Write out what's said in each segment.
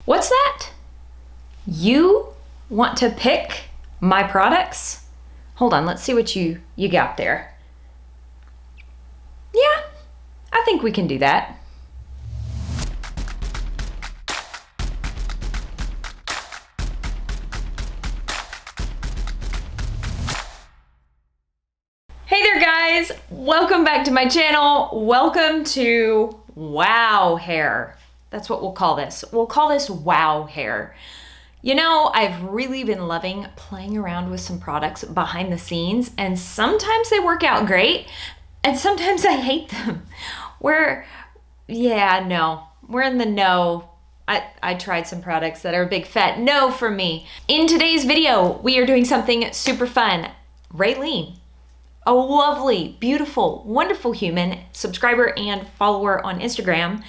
What's that? You want to pick my products? Hold on, let's see what you got there. Yeah, I think we can do that. Hey there guys, welcome back to my channel. Welcome to Wow Hair. That's what we'll call this. We'll call this Wow Hair. You know, I've really been loving playing around with some products behind the scenes, and sometimes they work out great and sometimes I hate them. We're in the no. I tried some products that are a big fat no for me. In today's video, we are doing something super fun. Raylene, a lovely, beautiful, wonderful human, subscriber and follower on Instagram,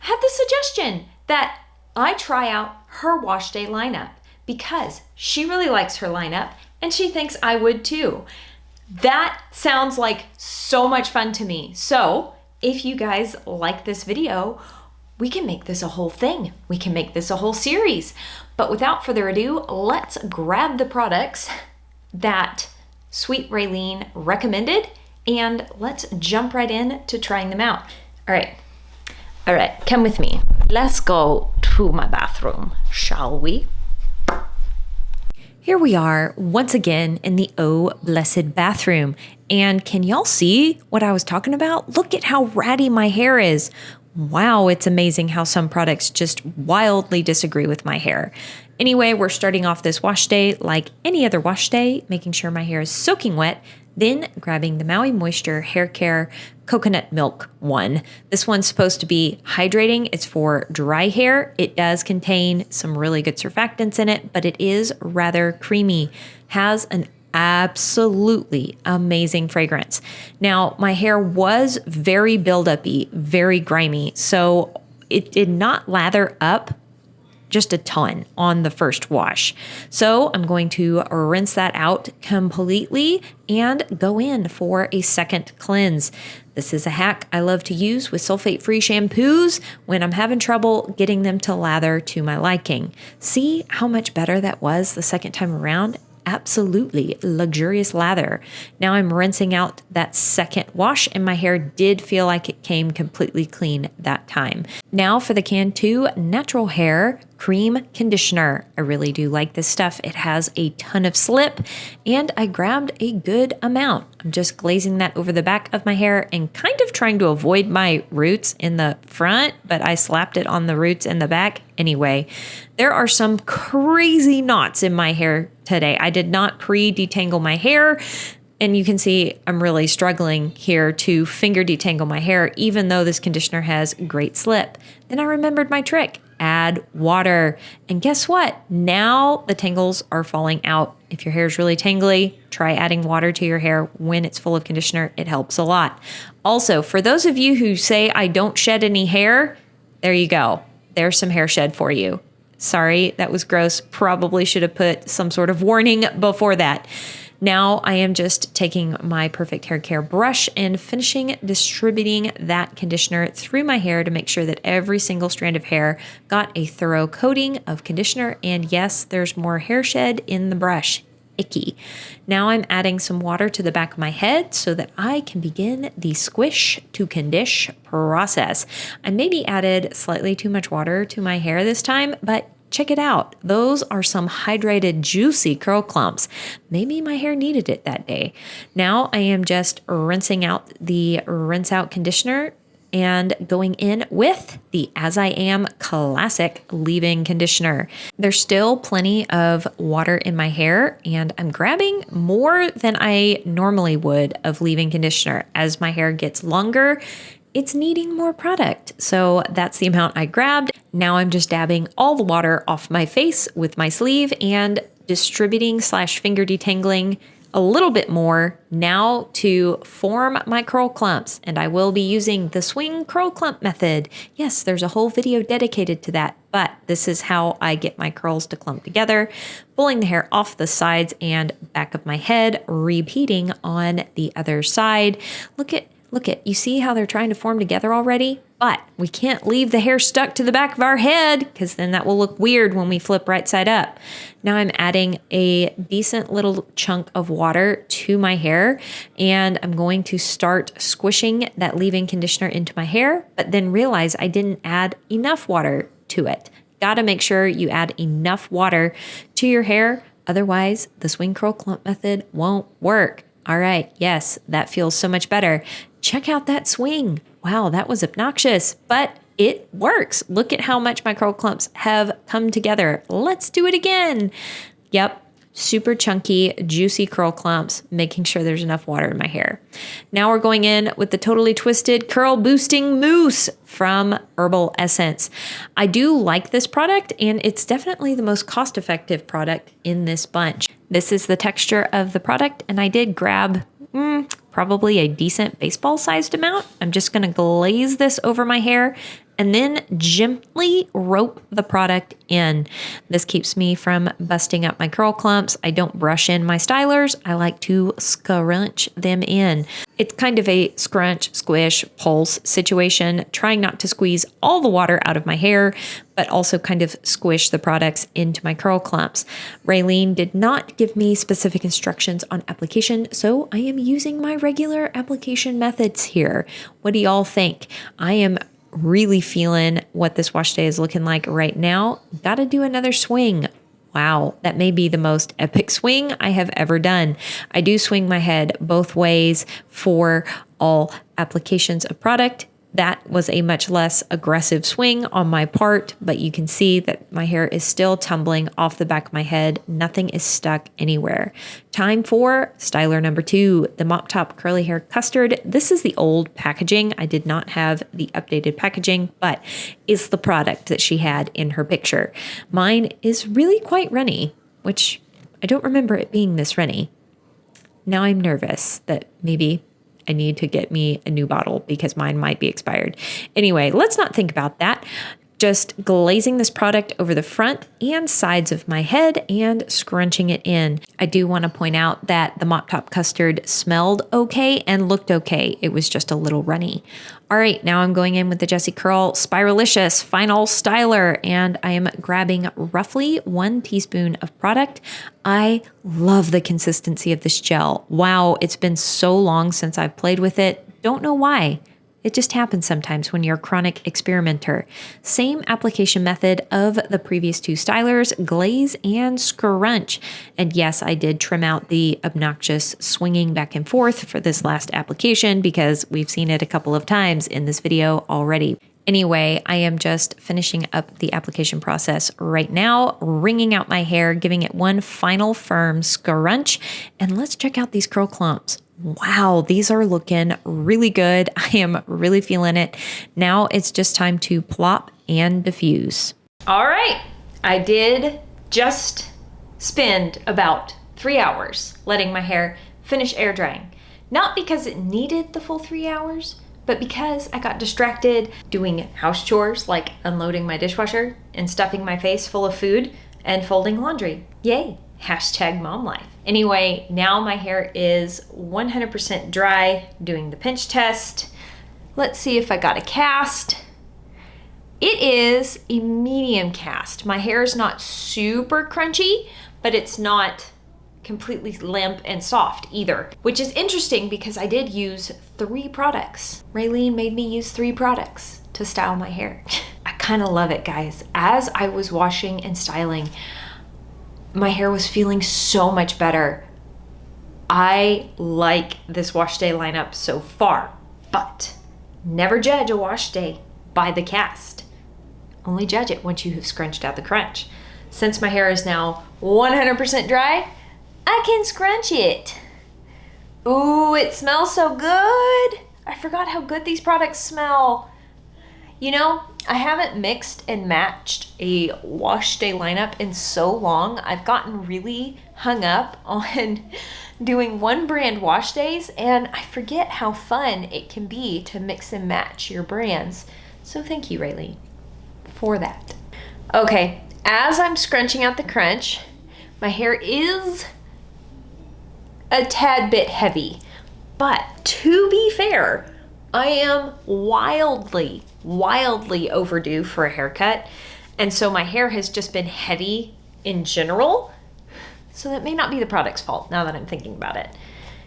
had the suggestion that I try out her Washday lineup because she really likes her lineup and she thinks I would too. That sounds like so much fun to me. So if you guys like this video, we can make this a whole thing. We can make this a whole series. But without further ado, let's grab the products that Sweet Raylene recommended and let's jump right in to trying them out. All right, come with me. Let's go to my bathroom, shall we? Here we are once again in the Oh Blessed bathroom. And can y'all see what I was talking about? Look at how ratty my hair is. Wow, it's amazing how some products just wildly disagree with my hair. Anyway, we're starting off this wash day like any other wash day, making sure my hair is soaking wet, then grabbing the Maui Moisture Hair Care Coconut Milk one. This one's supposed to be hydrating. It's for dry hair. It does contain some really good surfactants in it, but it is rather creamy. Has an absolutely amazing fragrance. Now, my hair was very buildup-y, very grimy, so it did not lather up just a ton on the first wash. So I'm going to rinse that out completely and go in for a second cleanse. This is a hack I love to use with sulfate-free shampoos when I'm having trouble getting them to lather to my liking. See how much better that was the second time around? Absolutely luxurious lather. Now I'm rinsing out that second wash and my hair did feel like it came completely clean that time. Now for the Can 2 Natural Hair Cream Conditioner. I really do like this stuff. It has a ton of slip and I grabbed a good amount. I'm just glazing that over the back of my hair and kind of trying to avoid my roots in the front, but I slapped it on the roots in the back anyway. There are some crazy knots in my hair today. I did not pre-detangle my hair. And you can see I'm really struggling here to finger detangle my hair, even though this conditioner has great slip. Then I remembered my trick, add water. And guess what? Now the tangles are falling out. If your hair is really tangly, try adding water to your hair when it's full of conditioner. It helps a lot. Also, for those of you who say I don't shed any hair, there you go. There's some hair shed for you. Sorry, that was gross. Probably should have put some sort of warning before that. Now I am just taking my Perfect Hair Care brush and finishing distributing that conditioner through my hair to make sure that every single strand of hair got a thorough coating of conditioner. And yes, there's more hair shed in the brush. Icky. Now I'm adding some water to the back of my head so that I can begin the squish to condish process. I maybe added slightly too much water to my hair this time, but check it out. Those are some hydrated, juicy curl clumps. Maybe my hair needed it that day. Now I am just rinsing out the rinse out conditioner and going in with the As I Am Classic leave-in conditioner. There's still plenty of water in my hair and I'm grabbing more than I normally would of leave-in conditioner. As my hair gets longer, it's needing more product. So that's the amount I grabbed. Now I'm just dabbing all the water off my face with my sleeve and distributing / finger detangling a little bit more now to form my curl clumps. And I will be using the swing curl clump method. Yes, there's a whole video dedicated to that, but this is how I get my curls to clump together, pulling the hair off the sides and back of my head, repeating on the other side. Look at, you see how they're trying to form together already? But we can't leave the hair stuck to the back of our head because then that will look weird when we flip right side up. Now I'm adding a decent little chunk of water to my hair, and I'm going to start squishing that leave-in conditioner into my hair, but then realize I didn't add enough water to it. Got to make sure you add enough water to your hair. Otherwise, the swing curl clump method won't work. All right. Yes, that feels so much better. Check out that swing. Wow, that was obnoxious, but it works. Look at how much my curl clumps have come together. Let's do it again. Yep. Super chunky, juicy curl clumps, making sure there's enough water in my hair. Now we're going in with the Totally Twisted Curl Boosting Mousse from Herbal Essence. I do like this product, and it's definitely the most cost-effective product in this bunch. This is the texture of the product, and I did grab probably a decent baseball-sized amount. I'm just going to glaze this over my hair and then gently rope the product in. This keeps me from busting up my curl clumps. I don't brush in my stylers. I like to scrunch them in. It's kind of a scrunch, squish, pulse situation, trying not to squeeze all the water out of my hair, but also kind of squish the products into my curl clumps. Raylene did not give me specific instructions on application, so I am using my regular application methods here. What do y'all think? I am really feeling what this wash day is looking like right now. Got to do another swing. Wow, that may be the most epic swing I have ever done. I do swing my head both ways for all applications of product. That was a much less aggressive swing on my part, but you can see that my hair is still tumbling off the back of my head. Nothing is stuck anywhere. Time for styler number 2, the Mop Top Curly Hair Custard. This is the old packaging. I did not have the updated packaging, but it's the product that she had in her picture. Mine is really quite runny, which I don't remember it being this runny. Now I'm nervous that maybe I need to get me a new bottle because mine might be expired. Anyway, let's not think about that. Just glazing this product over the front and sides of my head and scrunching it in. I do want to point out that the Mop Top Custard smelled okay and looked okay. It was just a little runny. All right, now I'm going in with the Jessie Curl Spiralicious Final Styler, and I am grabbing roughly 1 teaspoon of product. I love the consistency of this gel. Wow, it's been so long since I've played with it. Don't know why. It just happens sometimes when you're a chronic experimenter. Same application method of the previous 2 stylers, glaze and scrunch. And yes, I did trim out the obnoxious swinging back and forth for this last application because we've seen it a couple of times in this video already. Anyway, I am just finishing up the application process right now, wringing out my hair, giving it one final firm scrunch, and let's check out these curl clumps. Wow, these are looking really good. I am really feeling it. Now it's just time to plop and diffuse. All right, I did just spend about 3 hours letting my hair finish air drying. Not because it needed the full 3 hours, but because I got distracted doing house chores like unloading my dishwasher and stuffing my face full of food and folding laundry. Yay, hashtag mom life. Anyway, now my hair is 100% dry, doing the pinch test. Let's see if I got a cast. It is a medium cast. My hair is not super crunchy, but it's not completely limp and soft either, which is interesting because I did use 3 products. Raylene made me use 3 products to style my hair. I kind of love it, guys. As I was washing and styling, my hair was feeling so much better. I like this wash day lineup so far, but never judge a wash day by the cast. Only judge it once you have scrunched out the crunch. Since my hair is now 100% dry, I can scrunch it. Ooh, it smells so good. I forgot how good these products smell. You know, I haven't mixed and matched a wash day lineup in so long. I've gotten really hung up on doing one brand wash days, and I forget how fun it can be to mix and match your brands. So thank you, Raylene, for that. Okay, as I'm scrunching out the crunch, my hair is a tad bit heavy, but to be fair, I am wildly overdue for a haircut. And so my hair has just been heavy in general. So that may not be the product's fault now that I'm thinking about it.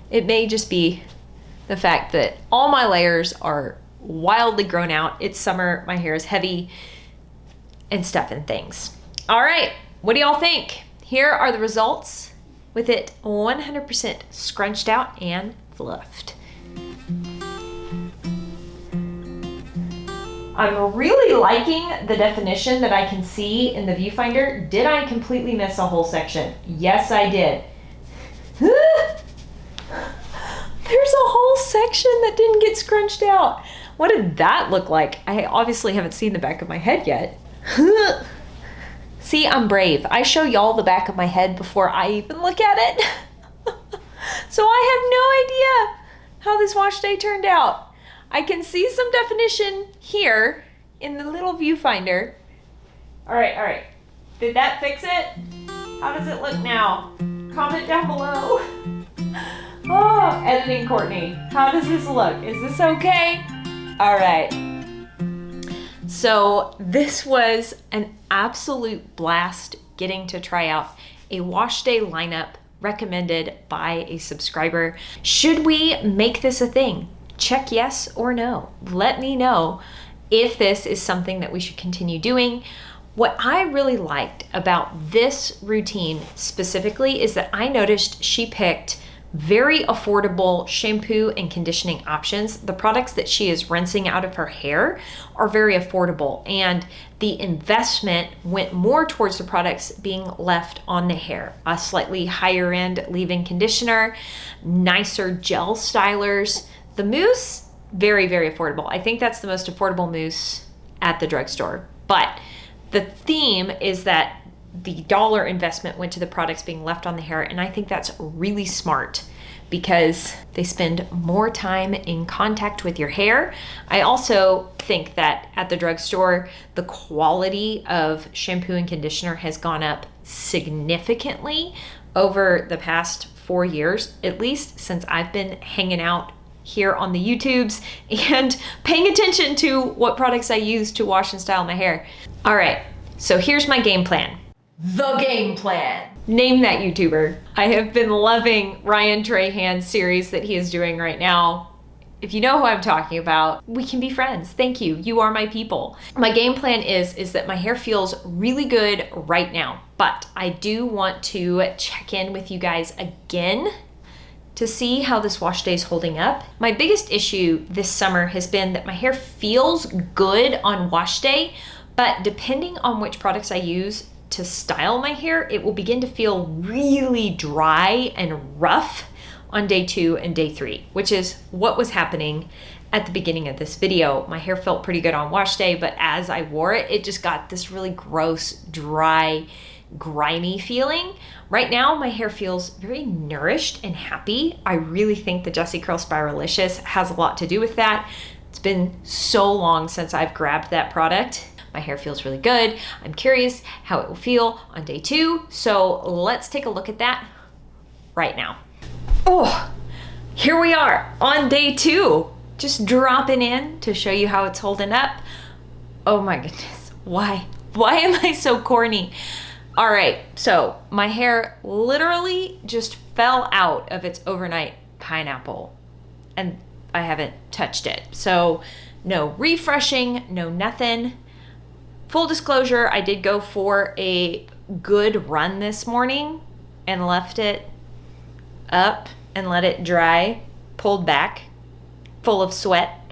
It may just be the fact that all my layers are wildly grown out. It's summer, my hair is heavy and stuff and things. All right, what do y'all think? Here are the results with it 100% scrunched out and fluffed. I'm really liking the definition that I can see in the viewfinder. Did I completely miss a whole section? Yes, I did. There's a whole section that didn't get scrunched out. What did that look like? I obviously haven't seen the back of my head yet. See, I'm brave. I show y'all the back of my head before I even look at it. So I have no idea how this wash day turned out. I can see some definition here in the little viewfinder. All right. Did that fix it? How does it look now? Comment down below. Oh, editing Courtney. How does this look? Is this okay? All right. So this was an absolute blast getting to try out a wash day lineup recommended by a subscriber. Should we make this a thing? Check yes or no. Let me know if this is something that we should continue doing. What I really liked about this routine specifically is that I noticed she picked very affordable shampoo and conditioning options. The products that she is rinsing out of her hair are very affordable, and the investment went more towards the products being left on the hair. A slightly higher end leave-in conditioner, nicer gel stylers. The mousse, very affordable. I think that's the most affordable mousse at the drugstore. But the theme is that the dollar investment went to the products being left on the hair, and I think that's really smart because they spend more time in contact with your hair. I also think that at the drugstore, the quality of shampoo and conditioner has gone up significantly over the past 4 years, at least since I've been hanging out here on the YouTubes and paying attention to what products I use to wash and style my hair. All right, so here's my game plan. The game plan. Name that YouTuber. I have been loving Ryan Trahan's series that he is doing right now. If you know who I'm talking about, we can be friends. Thank you. You are my people. My game plan is that my hair feels really good right now, but I do want to check in with you guys again to see how this wash day is holding up. My biggest issue this summer has been that my hair feels good on wash day, but depending on which products I use to style my hair, it will begin to feel really dry and rough on day 2 and day 3, which is what was happening at the beginning of this video. My hair felt pretty good on wash day, but as I wore it, it just got this really gross, dry, grimy feeling. Right now, my hair feels very nourished and happy. I really think the Jessie Curl Spiralicious has a lot to do with that. It's been so long since I've grabbed that product. My hair feels really good. I'm curious how it will feel on day 2. So let's take a look at that right now. Oh, here we are on day 2. Just dropping in to show you how it's holding up. Oh my goodness, why? Why am I so corny? All right, so my hair literally just fell out of its overnight pineapple and I haven't touched it. So no refreshing, no nothing. Full disclosure, I did go for a good run this morning and left it up and let it dry, pulled back, full of sweat.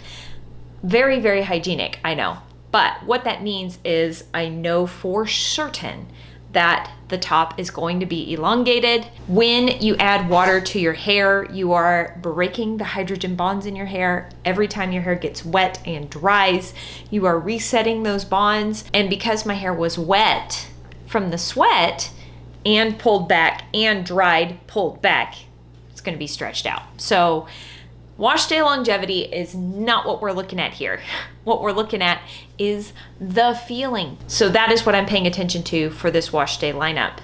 Very hygienic, I know. But what that means is I know for certain that the top is going to be elongated. When you add water to your hair, you are breaking the hydrogen bonds in your hair. Every time your hair gets wet and dries, you are resetting those bonds. And because my hair was wet from the sweat and pulled back and dried, pulled back, it's gonna be stretched out. So wash day longevity is not what we're looking at here. What we're looking at is the feeling. So that is what I'm paying attention to for this wash day lineup.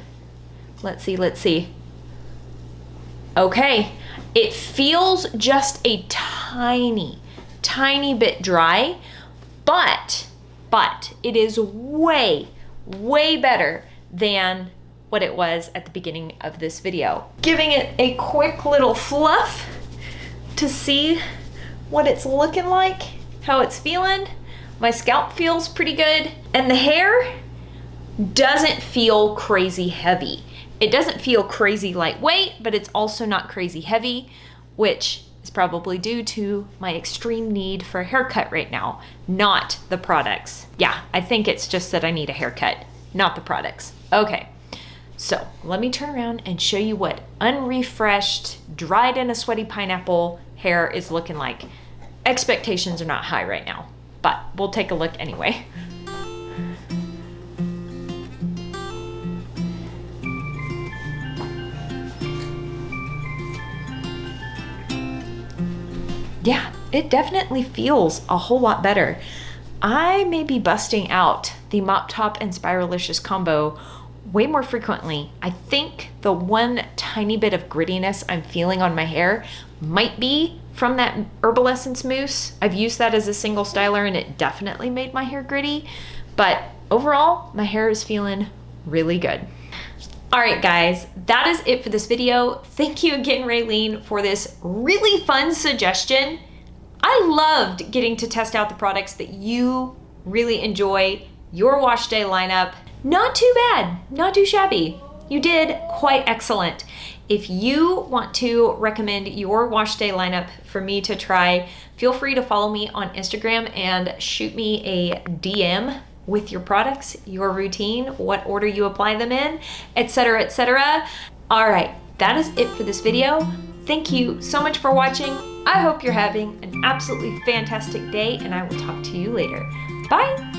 Let's see. Okay, it feels just a tiny tiny bit dry, but it is way, way better than what it was at the beginning of this video. Giving it a quick little fluff to see what it's looking like, how it's feeling. My scalp feels pretty good, and the hair doesn't feel crazy heavy. It doesn't feel crazy lightweight, but it's also not crazy heavy, which is probably due to my extreme need for a haircut right now, not the products. Yeah, I think it's just that I need a haircut, not the products. Okay, so let me turn around and show you what unrefreshed, dried in a sweaty pineapple hair is looking like. Expectations are not high right now, but we'll take a look anyway. Yeah, it definitely feels a whole lot better. I may be busting out the Mop Top and Spiralicious combo way more frequently. I think the one tiny bit of grittiness I'm feeling on my hair might be from that Herbal Essence mousse. I've used that as a single styler and it definitely made my hair gritty, but overall, my hair is feeling really good. All right, guys, that is it for this video. Thank you again, Raylene, for this really fun suggestion. I loved getting to test out the products that you really enjoy, your Washday lineup. Not too bad, not too shabby. You did quite excellent. If you want to recommend your Washday lineup for me to try, feel free to follow me on Instagram and shoot me a DM with your products, your routine, what order you apply them in, etc., etc. All right, that is it for this video. Thank you so much for watching. I hope you're having an absolutely fantastic day, and I will talk to you later. Bye.